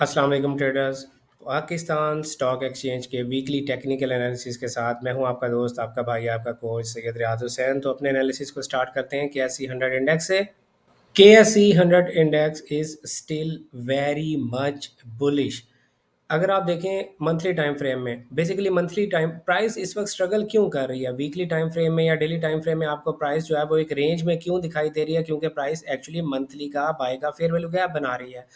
अस्सलाम वालेकुम traders. Pakistan stock exchange के वीकली टेक्निकल एनालिसिस के साथ मैं हूं आपका दोस्त, आपका भाई, आपका कोच सैयद रियाज हुसैन। तो अपने एनालिसिस को स्टार्ट करते हैं KSE 100 इंडेक्स से। KSE 100 index is still very much bullish. अगर आप देखें मंथली टाइम फ्रेम में, बेसिकली मंथली टाइम प्राइस इस वक्त स्ट्रगल क्यों कर रही है, वीकली टाइम फ्रेम में या डेली टाइम फ्रेम में आपको प्राइस जो है वो एक रेंज में क्यों दिखाई दे रही है? क्योंकि प्राइस एक्चुअली मंथली का बाय का फेयर वैल्यू गैप बना रही है।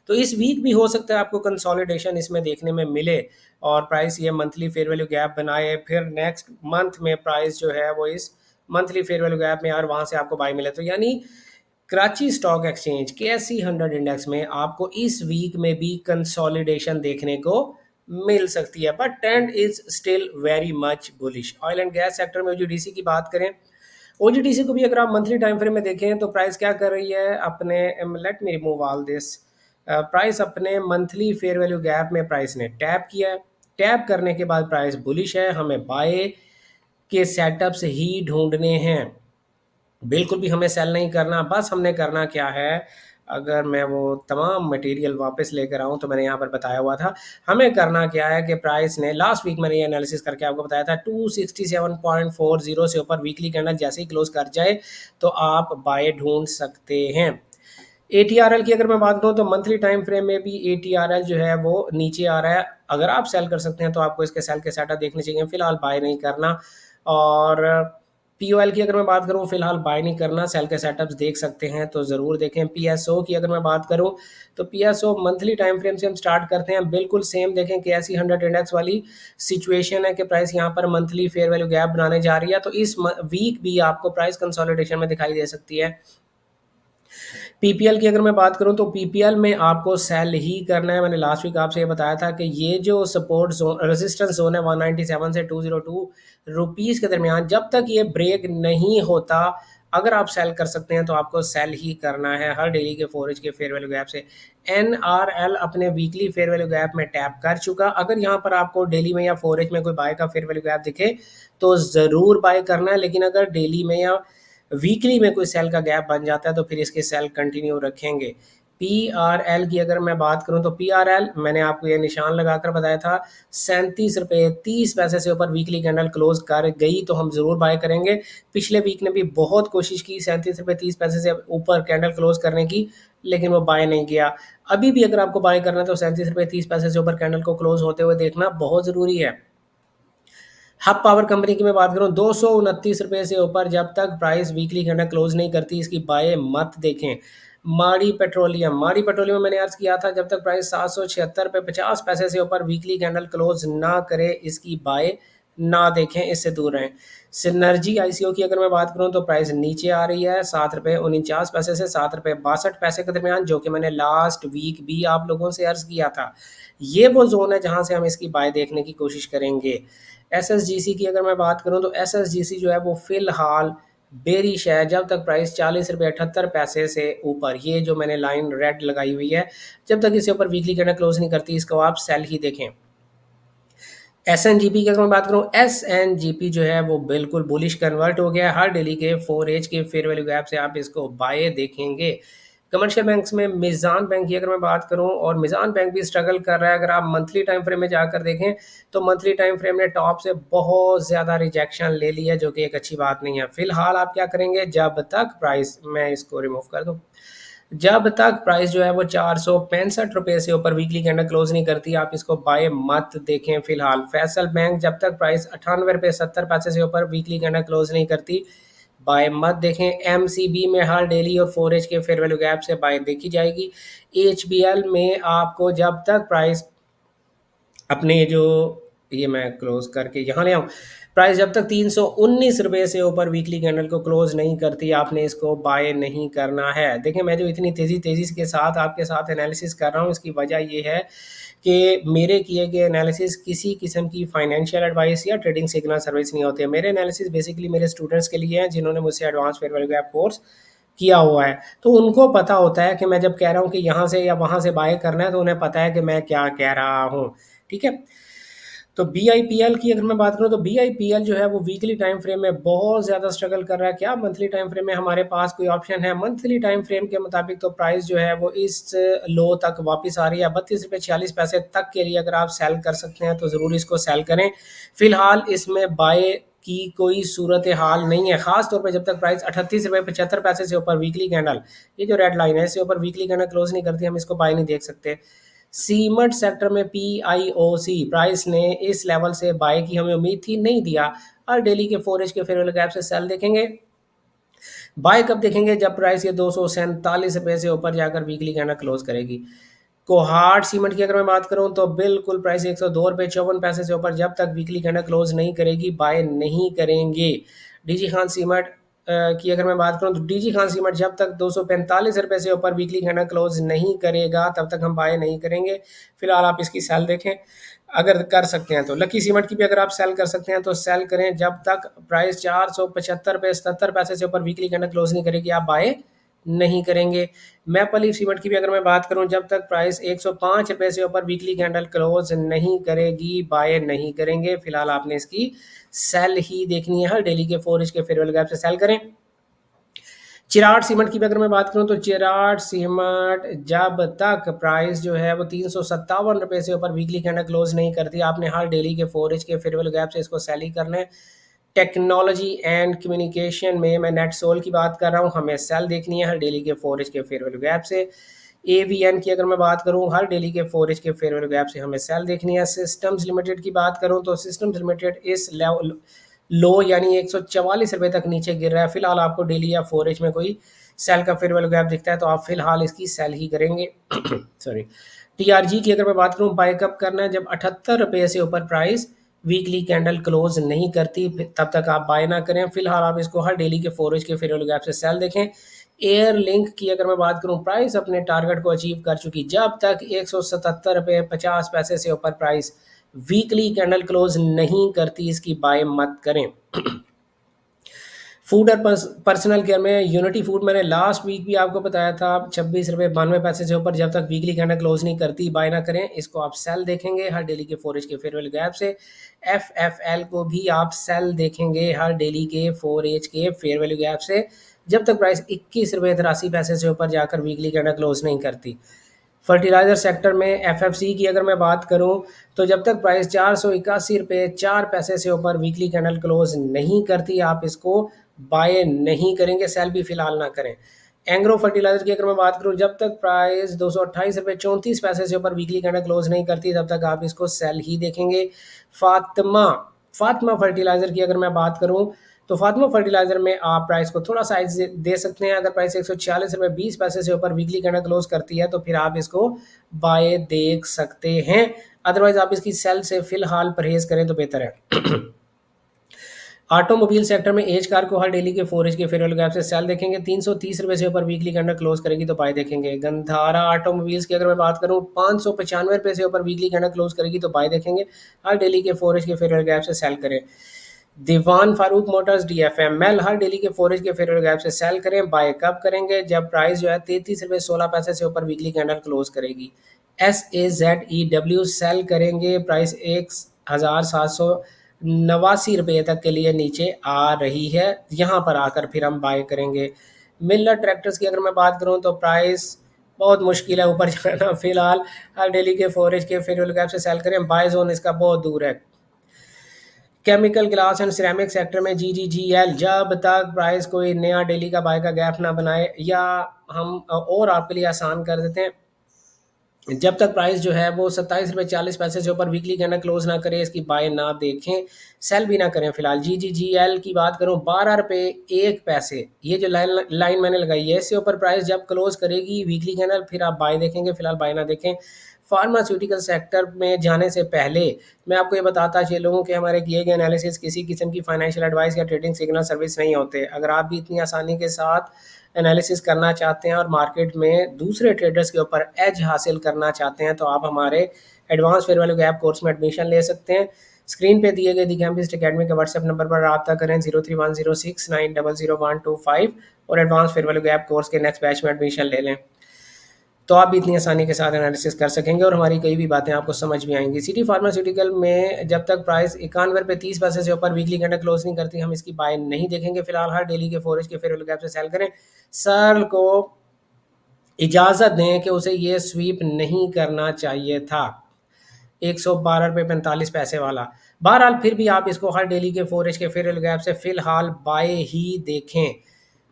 तो इस वीक भी हो सकता है आपको कंसोलिडेशन इसमें देखने में मिले और प्राइस ये मंथली फेयर वैल्यू गैप बनाए, फिर नेक्स्ट मंथ में प्राइस जो है वो इस मंथली फेयर वैल्यू गैप में और वहां से आपको बाय मिले। तो यानी Karachi stock exchange KSE 100 index में आपको इस वीक में भी कंसोलिडेशन देखने को मिल सकती है, but trend is still very much bullish. Oil and gas sector में OGDC की बात करें, OGDC को भी अगर आप मंथली टाइम फ्रेम में देखें तो प्राइस क्या कर रही है अपने, let me remove all this, price अपने मंथली फेयर वैल्यू गैप में प्राइस ने टैप किया है। टैप करने के बाद प्राइस बुलिश है, हमें बाय के सेटअप्स ही ढूंढने हैं, बिल्कुल भी हमें सेल नहीं करना। बस हमने करना क्या है, अगर मैं वो तमाम मटेरियल वापस लेकर आऊँ तो मैंने यहाँ पर बताया हुआ था, हमें करना क्या है कि प्राइस ने लास्ट वीक मैंने ये एनालिसिस करके आपको बताया था 267.40 से ऊपर वीकली कैंडल जैसे ही क्लोज कर जाए तो आप बाय ढूंढ सकते हैं। ATRL की अगर मैं बात करूँ तो मंथली टाइम फ्रेम में भी ATRL जो है वो नीचे आ रहा है। अगर आप सेल कर सकते हैं तो आपको इसके सेल के सेटअप देखने चाहिए, फिलहाल बाय नहीं करना। और POL की अगर मैं बात करूँ, फिलहाल बाय नहीं करना, सेल के सेटअप्स देख सकते हैं तो ज़रूर देखें। PSO की अगर मैं बात करूँ तो PSO मंथली टाइम फ्रेम से हम स्टार्ट करते हैं, बिल्कुल सेम देखें KSE 100 इंडेक्स वाली सिचुएशन है कि प्राइस यहाँ पर मंथली फेयर वैल्यू गैप बनाने जा रही है। तो इस वीक भी आपको प्राइस कंसोलिडेशन में दिखाई दे सकती है। PPL की अगर मैं बात करूं तो PPL में आपको सेल ही करना है। मैंने लास्ट वीक आपसे ये बताया था कि ये जो सपोर्ट जोन रेजिस्टेंस जोन है 197 से 202 रुपीस के दरमियान, जब तक ये ब्रेक नहीं होता, अगर आप सेल कर सकते हैं तो आपको सेल ही करना है हर डेली के फोरेज के फेयर वैल्यू गैप से। NRL अपने वीकली फेयर वैल्यू गैप में टैप कर चुका। अगर यहाँ पर आपको डेली में या फोरेज में कोई बाय का फेयर वैल्यू गैप दिखे तो ज़रूर बाय करना है, लेकिन अगर डेली में या वीकली में कोई सेल का गैप बन जाता है तो फिर इसके सेल कंटिन्यू रखेंगे। PRL की अगर मैं बात करूं तो PRL मैंने आपको ये निशान लगाकर बताया था, 37 रुपये 30 पैसे से ऊपर वीकली कैंडल क्लोज कर गई तो हम जरूर बाय करेंगे। पिछले वीक ने भी बहुत कोशिश की 37 रुपये 30 पैसे से ऊपर कैंडल क्लोज करने की, लेकिन वो बाय नहीं किया। अभी भी अगर आपको बाय करना है तो 37 रुपये 30 पैसे से ऊपर कैंडल को क्लोज होते हुए देखना बहुत जरूरी है। हब पावर कंपनी की मैं बात करूं, 229 रुपये से ऊपर जब तक प्राइस वीकली कैंडल क्लोज नहीं करती इसकी बाय मत देखें। माड़ी पेट्रोलियम मैंने अर्ज किया था, जब तक प्राइस 776 रुपये 50 पैसे से ऊपर वीकली कैंडल क्लोज ना करे इसकी बाय ना देखें, इससे दूर रहें। सिनर्जी ICO की अगर मैं बात करूं तो प्राइस नीचे आ रही है 7 रुपये 49 पैसे से 7 रुपये 62 पैसे के दरमियान, जो कि मैंने लास्ट वीक भी आप लोगों से अर्ज किया था। ये वो जोन है जहां से हम इसकी बाय देखने की कोशिश करेंगे। SSGC की अगर मैं बात करूं तो SSGC जो है वो फिलहाल बेरिश है जब तक प्राइस 40 रुपये 78 पैसे से ऊपर, ये जो मैंने लाइन रेड लगाई हुई है, जब तक इसके ऊपर वीकली कैंडल क्लोज नहीं करती इसको आप सेल ही देखें। SNGP की अगर मैं बात करूं, SNGP जो है वो बिल्कुल बुलिश कन्वर्ट हो गया है। हर डेली के 4H के फेयर वैल्यू गैप से आप इसको बाय देखेंगे। कमर्शियल बैंक्स में मिज़ान बैंक की अगर मैं बात करूं, और मिज़ान बैंक भी स्ट्रगल कर रहा है। अगर आप मंथली टाइम फ्रेम में जाकर देखें तो मंथली टाइम फ्रेम ने टॉप से बहुत ज़्यादा रिजेक्शन ले लिया, जो कि एक अच्छी बात नहीं है। फिलहाल आप क्या करेंगे, जब तक प्राइस, मैं इसको रिमूव कर दूं, जब तक प्राइस जो है वो 465 रुपये से ऊपर वीकली कैंडल क्लोज नहीं करती आप इसको बाय मत देखें। फिलहाल फैसल बैंक जब तक प्राइस 98 रुपये 70 पैसे से ऊपर वीकली कैंडल क्लोज नहीं करती बाय मत देखें। MCB में हर डेली और 4H के फेयर वैल्यू गैप से बाय देखी जाएगी। HBL में आपको जब तक प्राइस अपने जो, ये मैं क्लोज करके यहाँ ले आऊँ, प्राइस जब तक 319 रुपये से ऊपर वीकली कैंडल को क्लोज नहीं करती आपने इसको बाय नहीं करना है। देखिए मैं जो इतनी तेज़ी के साथ आपके साथ एनालिसिस कर रहा हूँ, इसकी वजह ये है कि मेरे किए गए एनालिसिस किसी किस्म की फाइनेंशियल एडवाइस या ट्रेडिंग सिग्नल सर्विस नहीं होती है। मेरे एनालिसिस बेसिकली मेरे स्टूडेंट्स के लिए हैं जिन्होंने मुझसे advance fair value gap course किया हुआ है, तो उनको पता होता है कि मैं जब कह रहा हूँ कि यहाँ से या वहाँ से बाय करना है तो उन्हें पता है कि मैं क्या कह रहा हूँ। ठीक है, तो BIPL की अगर मैं बात करूं तो BIPL जो है वो वीकली टाइम फ्रेम में बहुत ज़्यादा स्ट्रगल कर रहा है। क्या मंथली टाइम फ्रेम में हमारे पास कोई ऑप्शन है? मंथली टाइम फ्रेम के मुताबिक तो प्राइस जो है वो इस लो तक वापस आ रही है। 32 रुपये 46 पैसे तक के लिए अगर आप सेल कर सकते हैं तो ज़रूर इसको सेल करें। फिलहाल इसमें बाय की कोई सूरत हाल नहीं है, खास तौर पे जब तक प्राइस 38 रुपये 75 पैसे से ऊपर वीकली कैंडल, ये जो रेड लाइन है इससे ऊपर वीकली कैंडल क्लोज नहीं करती, हम इसको बाय नहीं देख सकते। सीमेंट सेक्टर में PIOC प्राइस ने इस लेवल से बाय की हमें उम्मीद थी, नहीं दिया। और डेली के 4H के फेयरवेल गैप से सेल देखेंगे। बाय कब देखेंगे? जब प्राइस ये 247 रुपये से ऊपर जाकर वीकली कैंडल क्लोज करेगी। कोहाट सीमेंट की अगर मैं बात करूं तो बिल्कुल प्राइस 102 रुपये 54 पैसे से ऊपर जब तक वीकली कैंडल क्लोज नहीं करेगी बाय नहीं करेंगे। डीजी खान सीमेंट की अगर मैं बात करूं तो डीजी खान सीमेंट जब तक 245 रुपये से ऊपर वीकली कैंडल क्लोज नहीं करेगा तब तक हम बाय नहीं करेंगे। फिलहाल आप इसकी सेल देखें, अगर कर सकते हैं तो। लकी सीमेंट की भी अगर आप सेल कर सकते हैं तो सेल करें जब तक प्राइस 475 रुपये 77 पैसे से ऊपर वीकली कैंडल क्लोज नहीं करेगी आप बाय नहीं करेंगे। मैपल लीफ सीमेंट की भी अगर मैं बात करूं जब तक प्राइस 105 रुपये से ऊपर वीकली कैंडल क्लोज नहीं करेगी बाय नहीं करेंगे। फिलहाल आपने इसकी सेल ही देखनी है, हर डेली के 4H के फेयरवेल गैप से सेल करें। चिराट सीमेंट की भी अगर मैं बात करूं तो चिराट सीमेंट जब तक प्राइस जो है वो 357 रुपये से ऊपर वीकली कैंडल क्लोज नहीं करती आपने हर डेली के 4H के फेयरवेल गैप से इसको सेल ही करना है। टेक्नोलॉजी एंड कम्युनिकेशन में मैं नेट सोल की बात कर रहा हूँ, हमें सेल देखनी है हर डेली के 4H के फेयरवेल गैप से। AVN की अगर मैं बात करूं हर डेली के 4H के फेयरवेल गैप से हमें सेल देखनी है। सिस्टम्स लिमिटेड की बात करूं तो सिस्टम्स लिमिटेड इस लेवल लो यानी 144 रुपये तक नीचे गिर रहा है। फिलहाल आपको डेली या 4H में कोई सेल का फेयरवेल गैप दिखता है तो आप फिलहाल इसकी सेल ही करेंगे। सॉरी। TRG की अगर मैं बात करूं बाय कब करना है? जब 78 रुपये से ऊपर प्राइस वीकली कैंडल क्लोज नहीं करती तब तक आप बाय ना करें। फिलहाल आप इसको हर डेली के 4H के फेयरवेल गैप से सेल देखें। एयर लिंक की अगर मैं बात करूं प्राइस अपने टारगेट को अचीव कर चुकी, जब तक 177 रुपये 50 पैसे से ऊपर प्राइस वीकली कैंडल क्लोज नहीं करती इसकी बाय मत करें। फूड और पर्सनल केयर में यूनिटी फूड मैंने लास्ट वीक भी आपको बताया था 26 रुपये 92 पैसे से ऊपर जब तक वीकली कैंडल क्लोज नहीं करती बाय ना करें। इसको आप सेल देखेंगे हर डेली के 4H के फेयरवेल गैप से। FFL को भी आप सेल देखेंगे हर डेली के 4H के फेयरवेल गैप से जब तक प्राइस 21 रुपये 83 पैसे से ऊपर जाकर वीकली कैंडल क्लोज नहीं करती। फर्टिलाइज़र सेक्टर में FFC की अगर मैं बात करूं तो जब तक प्राइस 481 रुपये 4 पैसे से ऊपर वीकली कैंडल क्लोज नहीं करती आप इसको बाय नहीं करेंगे, सेल भी फिलहाल ना करें। एंग्रो फर्टिलाइजर की अगर मैं बात करूं जब तक प्राइस 228 रुपये 34 पैसे से ऊपर वीकली कैंडल क्लोज नहीं करती तब तक आप इसको सेल ही देखेंगे। फातिमा फातिमा फर्टिलाइजर की अगर मैं बात करूं तो फातिमा फर्टिलाइजर में आप प्राइस को थोड़ा साइज दे सकते हैं। अगर प्राइस 146 रुपये 20 पैसे से ऊपर वीकली कैंडल क्लोज करती है तो फिर आप इसको बाय देख सकते हैं, अदरवाइज आप इसकी सेल से फिलहाल परहेज करें तो बेहतर है। ऑटोमोबाइल सेक्टर में एज कार को हर डेली के 4H के फेयरवेल गैप से सेल देखेंगे। 330 रुपये से ऊपर वीकली कैंडल क्लोज करेगी तो बाय देखेंगे। गंधारा ऑटोमोबाइल्स की अगर मैं बात करूं 595 रुपये से ऊपर वीकली कैंडल क्लोज करेगी तो बाय देखेंगे, हर डेली के 4H के फेयरवेल गैप से सेल करें। दीवान फारूक मोटर्स DFML हर डेली के 4H के फेयरवेल गैप से सेल करें। बाय कब करेंगे? जब प्राइस जो है 33 रुपये 16 पैसे से ऊपर वीकली कैंडल क्लोज करेगी। SAZEW सेल करेंगे, प्राइस 1789 रुपये तक के लिए नीचे आ रही है, यहाँ पर आकर फिर हम बाय करेंगे। मिलर ट्रैक्टर्स की अगर मैं बात करूँ तो प्राइस बहुत मुश्किल है ऊपर जाना, फिलहाल हर डेली के 4H के फेयरवेल गैप से सेल करें, बाय जोन इसका बहुत दूर है। Chemical glass and ceramic sector में GGGL जब तक प्राइस कोई नया डेली का बाय का गैप ना बनाए, या हम और आपके लिए आसान कर देते हैं, जब तक प्राइस जो है वो 27 रुपये 40 पैसे से ऊपर वीकली कैंडल क्लोज ना करे इसकी बाय ना देखें, सेल भी ना करें। फिलहाल GGGL की बात करूं 12 रुपये 1 पैसे, ये जो लाइन मैंने लगाई है इससे ऊपर प्राइस जब क्लोज करेगी वीकली कैंडल फिर आप बाय देखेंगे, फिलहाल बाय ना देखें। फार्मास्यूटिकल सेक्टर में जाने से पहले मैं आपको ये बताता चलूँ कि हमारे किए गए एनालिसिस किसी किस्म की फाइनेंशियल एडवाइस या ट्रेडिंग सिग्नल सर्विस नहीं होते। अगर आप भी इतनी आसानी के साथ एनालिसिस करना चाहते हैं और मार्केट में दूसरे ट्रेडर्स के ऊपर एज हासिल करना चाहते हैं तो आप हमारे advance fair value gap course में एडमिशन ले सकते हैं। स्क्रीन पे दिए गए दी कैंपिस्ट अकेडमी के व्हाट्सएप नंबर पर रब्ता करें 031069000125 और advance fair value gap course के नेक्स्ट बैच में एडमिशन ले लें। तो आप भी इतनी आसानी के साथ एनालिसिस कर सकेंगे और हमारी कई भी बातें आपको समझ में आएंगी। सिटी फार्मास्यूटिकल में जब तक प्राइस 91 रुपये 30 पैसे से ऊपर वीकली कैंडल क्लोज नहीं करती, हम इसकी बाय नहीं देखेंगे फिलहाल। हर डेली के फोरेज के फेयर गैप से सेल करें। सर्ल को इजाज़त दें कि उसे ये स्वीप नहीं करना चाहिए था, 112 रुपये 45 पैसे वाला। बहरहाल फिर भी आप इसको हर डेली के फोरेज के फेयर गैप से फिलहाल बाय ही देखें।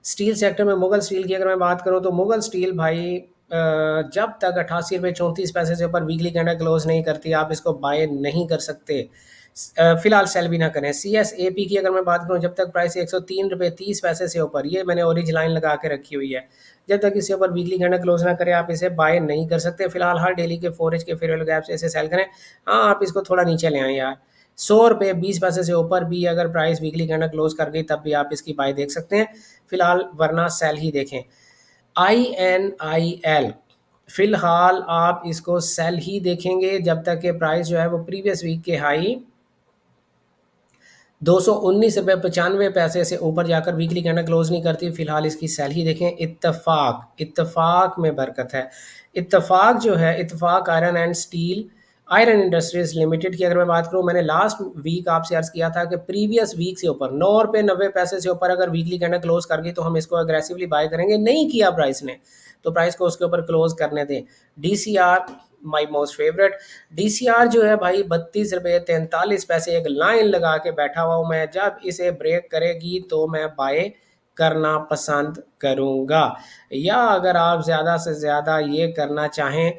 स्टील सेक्टर में मुगल स्टील की अगर मैं बात करूं तो मुगल स्टील भाई जब तक 88 रुपये 34 पैसे से ऊपर वीकली कैंडल क्लोज नहीं करती, आप इसको बाय नहीं कर सकते। फिलहाल सेल भी ना करें। CSAP की अगर मैं बात करूं, जब तक प्राइस 103 रुपये 30 पैसे से ऊपर, ये मैंने ओरिज लाइन लगा के रखी हुई है, जब तक इसके ऊपर वीकली कैंडल क्लोज ना करे आप इसे बाय नहीं कर सकते। फिलहाल हर डेली के फोरेज के फेयर गैप से इसे सेल करें। हाँ, आप इसको थोड़ा नीचे ले आए यार, 100 रुपये 20 पैसे से ऊपर भी अगर प्राइस वीकली कैंडल क्लोज कर गई तब भी आप इसकी बाय देख सकते हैं फिलहाल, वरना सेल ही देखें। INIL फिलहाल आप इसको सेल ही देखेंगे जब तक कि प्राइस जो है वो प्रीवियस वीक के हाई 219 रुपये 95 पैसे से ऊपर जाकर वीकली कैंडल क्लोज नहीं करती, फिलहाल इसकी सेल ही देखें। इत्तफाक में बरकत है। इत्तफाक जो है, Ittefaq iron and steel iron industries limited की अगर मैं बात करूं, मैंने लास्ट वीक आपसे अर्ज किया था कि प्रीवियस वीक से ऊपर 9 रुपये 90 पैसे से ऊपर अगर वीकली कैंडल क्लोज कर गई तो हम इसको अग्रेसिवली बाय करेंगे। नहीं किया प्राइस ने तो प्राइस को उसके ऊपर क्लोज करने दें। DCR my most favourite, DCR जो है भाई 32 रुपये 43 पैसे, एक लाइन लगा के बैठा हुआ हूँ मैं, जब इसे ब्रेक करेगी तो मैं बाय करना पसंद करूँगा। या अगर आप ज़्यादा से ज़्यादा ये करना चाहें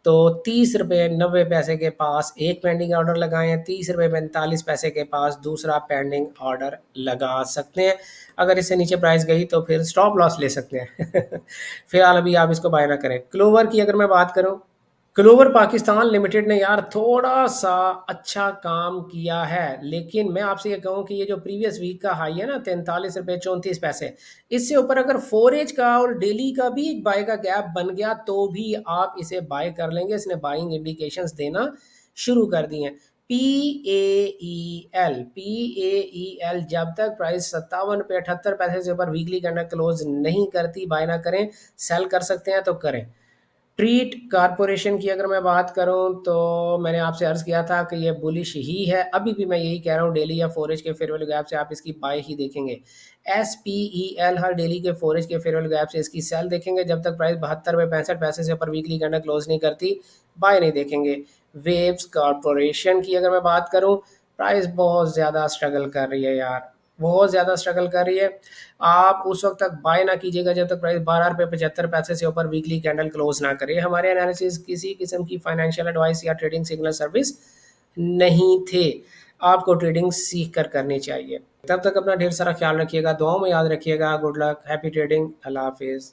तो 30 रुपये 90 पैसे के पास एक पेंडिंग ऑर्डर लगाएं, 30 रुपये 45 पैसे के पास दूसरा पेंडिंग ऑर्डर लगा सकते हैं। अगर इससे नीचे प्राइस गई तो फिर स्टॉप लॉस ले सकते हैं। फिलहाल अभी आप इसको बाय ना करें। क्लोवर की अगर मैं बात करूं, क्लोवर पाकिस्तान लिमिटेड ने यार थोड़ा सा अच्छा काम किया है, लेकिन मैं आपसे ये कहूँ कि ये जो प्रीवियस वीक का हाई है ना 43 रुपये 34 पैसे, इससे ऊपर अगर फोरेज का और डेली का भी एक बाय का गैप बन गया तो भी आप इसे बाय कर लेंगे। इसने बाइंग इंडिकेशंस देना शुरू कर दी हैं। PAEL जब तक प्राइस 57 रुपये 78 पैसे से ऊपर वीकली कैंडल क्लोज नहीं करती, बाय ना करें। सेल कर सकते हैं तो करें। ट्रीट कारपोरेशन की अगर मैं बात करूं तो मैंने आपसे अर्ज़ किया था कि ये बुलिश ही है, अभी भी मैं यही कह रहा हूं, डेली या फोरेज के फेयर वैल्यू गैप से आप इसकी बाय ही देखेंगे। SPEL हर डेली के फोरेज के फेयर वैल्यू गैप से इसकी सेल देखेंगे, जब तक प्राइस 72 रुपये 65 पैसे से ऊपर वीकली कैंडल क्लोज नहीं करती, बाय नहीं देखेंगे। वेव्स कारपोरेशन की अगर मैं बात करूं, प्राइस बहुत ज़्यादा स्ट्रगल कर रही है यार, बहुत ज़्यादा स्ट्रगल कर रही है। आप उस वक्त तक बाय ना कीजिएगा जब तक प्राइस 12 रुपये 75 पैसे से ऊपर वीकली कैंडल क्लोज ना करे। हमारे एनालिसिस किसी किस्म की फाइनेंशियल एडवाइस या ट्रेडिंग सिग्नल सर्विस नहीं थे, आपको ट्रेडिंग सीख कर करनी चाहिए। तब तक अपना ढेर सारा ख्याल रखिएगा, दुआओं में याद रखिएगा। गुड लक, हैप्पी ट्रेडिंग, अल्लाह हाफिज़।